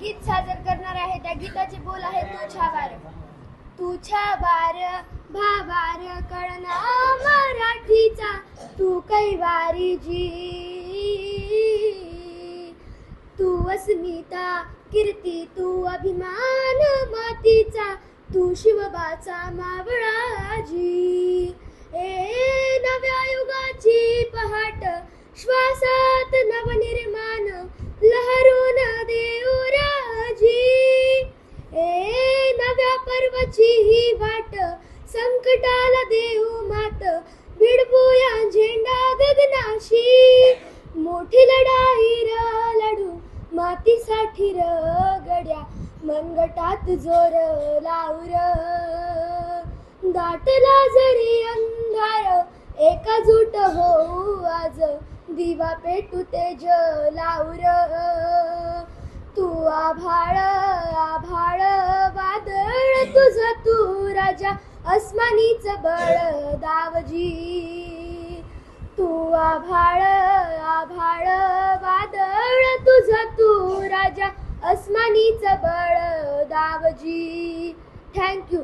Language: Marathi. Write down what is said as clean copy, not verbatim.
गीत सादर करणार आहे. त्या गीताचे बोल आहे तुझ्या बार भावार कळना मराठीचा तू कैवारी जी. तू अस्मिता कीर्ती तू अभिमान मातीचा तू शिवबाचा मावळाजी. नव्या युगाची पहाट श्वासात नवनिर्माण लहरून देऊ राजी. नव्या पर्वाची ही वाट संकटाला देऊ मात भिडवूया झेंडा गगनाशी. मोठी लढाई लढू मातीसाठी गड्या मनगटात जोर लाऊर. दाटला जरी अंधार एकजूट होऊ आज दिवा पेटू तेज लाऊर. तू आभाळ आभाळ वादळ तुझ तू राजा अस्मानीच बळ दावजी. तू आभाळ आभाळ वादळ तुझ तू राजा अस्मानीच बळ दावजी. थँक्यू.